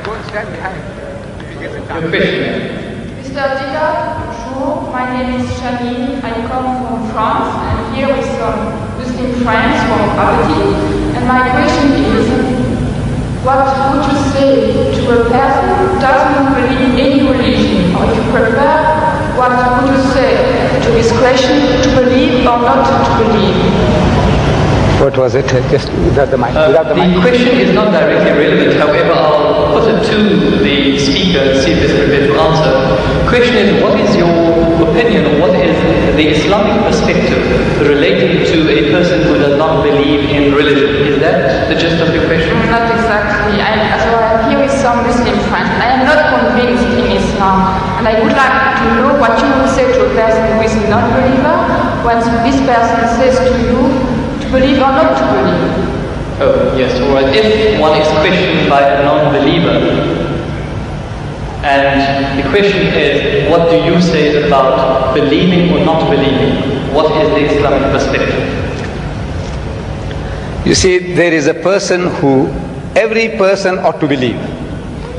Go and stand behind. If you get the Your question. Mr. Deedat, bonjour. My name is Janine. I come from France. I'm here with some Muslim friends from Atheist. And my question is, what would you say to a person who doesn't believe in any religion? Or if you prefer, what would you say to his question to believe or not to believe? What was it? Just without the mic. The question is not directly relevant. However, I'll put it to the speaker and see if he's prepared to answer. The question is, what is your opinion, or what is the Islamic perspective relating to a person who does not believe in religion? Is that the gist of your question? Not exactly. I'm here with some Muslim friends. I am not convinced in Islam, and I would like to know what you would say to a person who is a non-believer when this person says to you, believe or not to believe. Oh, yes, all right. If one is questioned by a non-believer, and the question is, what do you say about believing or not believing? What is the Islamic perspective? You see, there is a person who, every person ought to believe.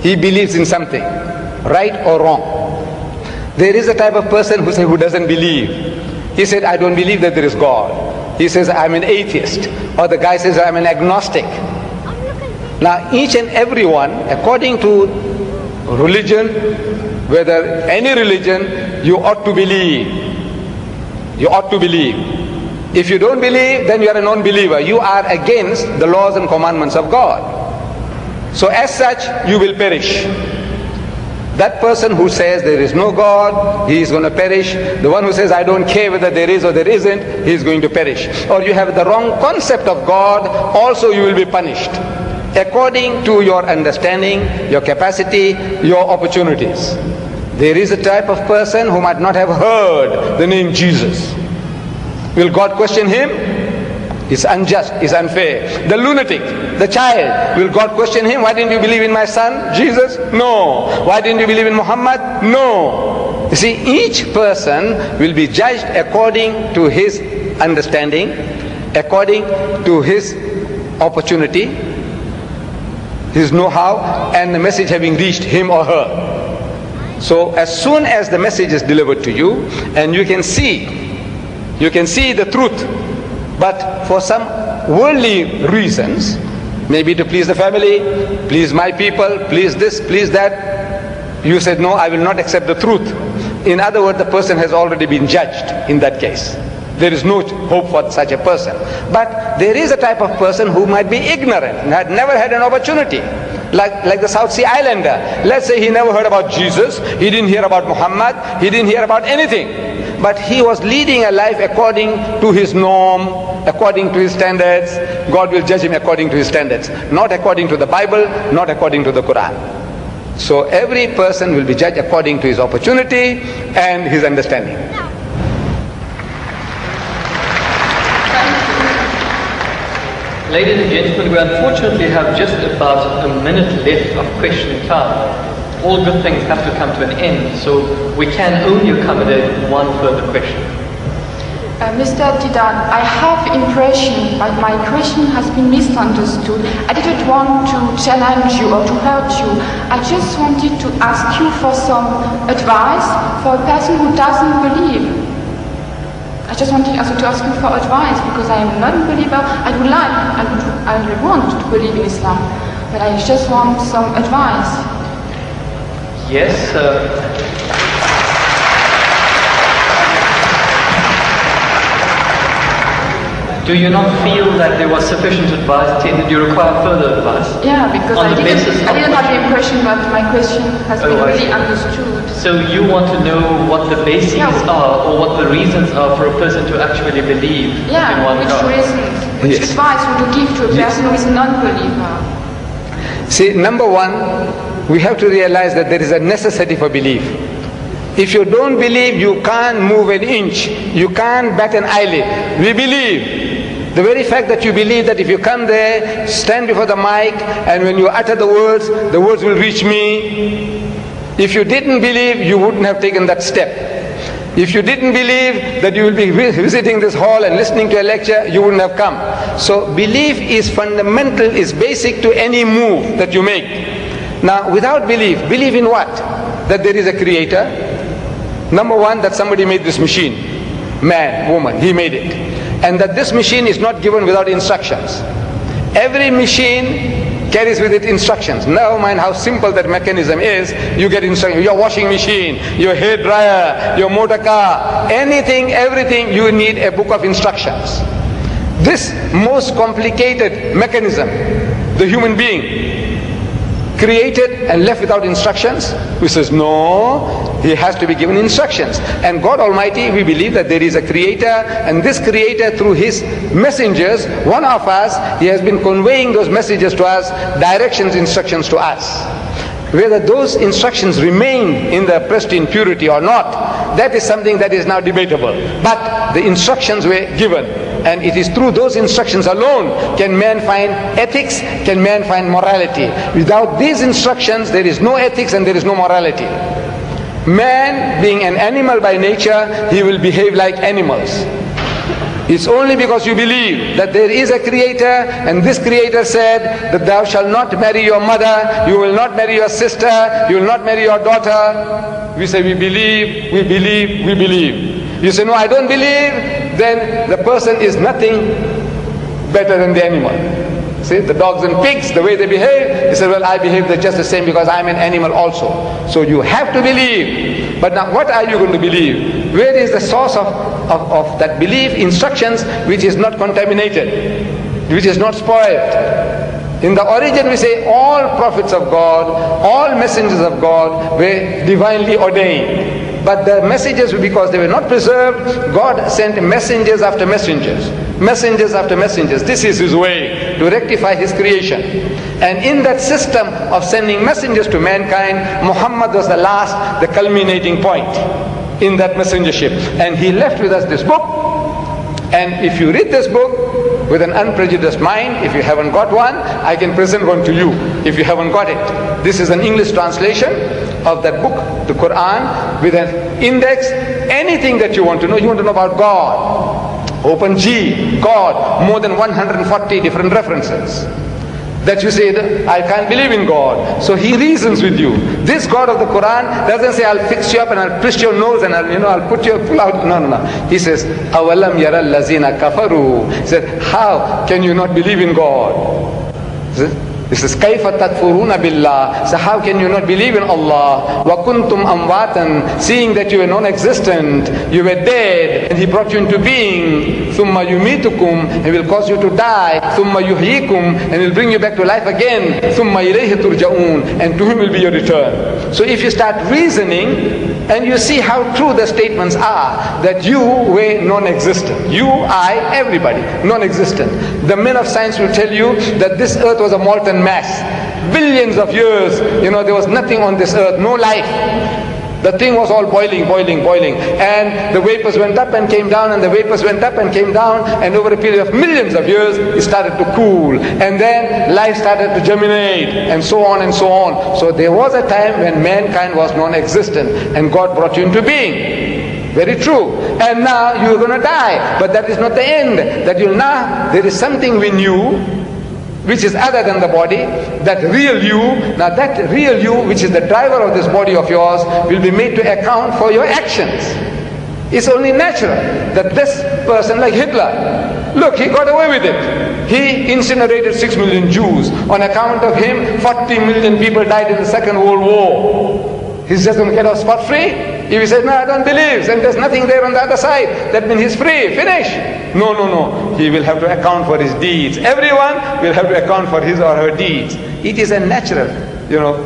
He believes in something, right or wrong. There is a type of person who doesn't believe. He said, I don't believe that there is God. He says, I'm an atheist. Or the guy says, I'm an agnostic. Now, each and every one, according to religion, whether any religion, you ought to believe. You ought to believe. If you don't believe, then you are a non-believer. You are against the laws and commandments of God. So as such, you will perish. That person who says there is no God, he is going to perish. The one who says I don't care whether there is or there isn't, he is going to perish. Or you have the wrong concept of God, also you will be punished according to your understanding, your capacity, your opportunities. There is a type of person who might not have heard the name Jesus. Will God question him? It's unjust, it's unfair. The lunatic, the child, will God question him? Why didn't you believe in my son, Jesus? No. Why didn't you believe in Muhammad? No. You see, each person will be judged according to his understanding, according to his opportunity, his know-how, and the message having reached him or her. So as soon as the message is delivered to you, and you can see the truth, but for some worldly reasons, maybe to please the family, please my people, please this, please that, you said, no, I will not accept the truth. In other words, the person has already been judged in that case. There is no hope for such a person. But there is a type of person who might be ignorant and had never had an opportunity. Like the South Sea Islander. Let's say he never heard about Jesus, he didn't hear about Muhammad, he didn't hear about anything. But he was leading a life according to his norm, according to his standards. God will judge him according to his standards, not according to the Bible, not according to the Quran. So every person will be judged according to his opportunity and his understanding. Ladies and gentlemen, we unfortunately have just about a minute left of question time. All good things have to come to an end, so we can only accommodate one further question. Mr. Deedat, I have impression that my question has been misunderstood. I didn't want to challenge you or to hurt you. I just wanted to ask you for some advice for a person who doesn't believe. I just wanted also to ask you for advice because I am not a believer. I would want to believe in Islam, but I just want some advice. Yes, do you not feel that there was sufficient advice? Did you require further advice? Yeah, because I didn't have the impression that my question has been really understood. So you want to know what the bases are, or what the reasons are for a person to actually believe in one God? Which advice would you give to a person who is a non-believer? See, number one, we have to realize that there is a necessity for belief. If you don't believe, you can't move an inch. You can't bat an eyelid. We believe. The very fact that you believe that if you come there, stand before the mic, and when you utter the words will reach me. If you didn't believe, you wouldn't have taken that step. If you didn't believe that you will be visiting this hall and listening to a lecture, you wouldn't have come. So belief is fundamental, is basic to any move that you make. Now, without belief, believe in what? That there is a creator. Number one, that somebody made this machine. Man, woman, he made it. And that this machine is not given without instructions. Every machine carries with it instructions. Never mind how simple that mechanism is, you get instructions. Your washing machine, your hair dryer, your motor car, anything, everything, you need a book of instructions. This most complicated mechanism, the human being, created and left without instructions? Who says no, he has to be given instructions. And God Almighty, we believe that there is a creator, and this creator through his messengers, one of us, he has been conveying those messages to us, directions, instructions to us. Whether those instructions remain in the pristine purity or not, that is something that is now debatable. But the instructions were given, and it is through those instructions alone can man find ethics, can man find morality. Without these instructions, there is no ethics and there is no morality. Man, being an animal by nature, he will behave like animals. It's only because you believe that there is a creator, and this creator said that thou shalt not marry your mother, you will not marry your sister, you will not marry your daughter. We say we believe, we believe, we believe. You say no, I don't believe, then the person is nothing better than the animal. See, the dogs and pigs, the way they behave, he said, well, I behave just the same because I'm an animal also. So you have to believe. But now what are you going to believe? Where is the source of that belief? Instructions which is not contaminated, which is not spoiled. In the origin we say all prophets of God, all messengers of God were divinely ordained. But the messages, because they were not preserved, God sent messengers after messengers. Messengers after messengers. This is His way to rectify His creation. And in that system of sending messengers to mankind, Muhammad was the last, the culminating point in that messengership. And he left with us this book. And if you read this book with an unprejudiced mind, if you haven't got one, I can present one to you if you haven't got it. This is an English translation of that book, the Quran, with an index. Anything that you want to know about God. Open G, God, more than 140 different references. That you say, I can't believe in God. So He reasons with you. This God of the Quran doesn't say, I'll fix you up and I'll twist your nose and I'll put you pull out. No. He says, Awalam yara allazina kafaru. He said, how can you not believe in God? He says, Kaifa takfuruna billah. So how can you not believe in Allah? Wa kuntum amwatan. Seeing that you were non-existent, you were dead, and He brought you into being. Thumma yumitukum, and will cause you to die. Thumma yuhyikum, and will bring you back to life again. Thumma ilayhi turja'un, and to Him will be your return. So if you start reasoning, and you see how true the statements are, that you were non-existent. You, I, everybody, non-existent. The men of science will tell you that this earth was a molten mass. Billions of years, there was nothing on this earth, no life. The thing was all boiling. And the vapors went up and came down, and the vapors went up and came down, and over a period of millions of years, it started to cool. And then life started to germinate, and so on and so on. So there was a time when mankind was non-existent, and God brought you into being. Very true. And now you're going to die. But that is not the end. There is something we knew, which is other than the body, that real you. Now that real you, which is the driver of this body of yours, will be made to account for your actions. It's only natural that this person, like Hitler, look, he got away with it. He incinerated 6 million Jews. On account of him, 40 million people died in the Second World War. He's just going to get off scot-free? If he says, no, I don't believe, and there's nothing there on the other side, that means he's free, finish. No. He will have to account for his deeds. Everyone will have to account for his or her deeds. It is a natural,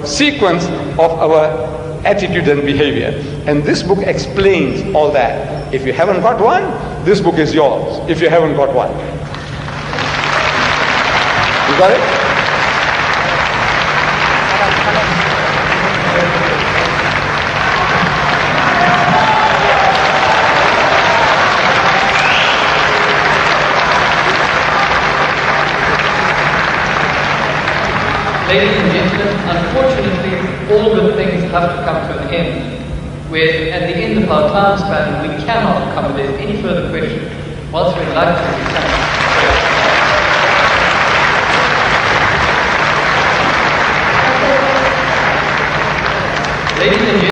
sequence of our attitude and behavior. And this book explains all that. If you haven't got one, this book is yours. If you haven't got one. You got it? Ladies and gentlemen, unfortunately, all good things have to come to an end. Where at the end of our time span, we cannot accommodate any further questions. Whilst we'd like to Ladies and gentlemen,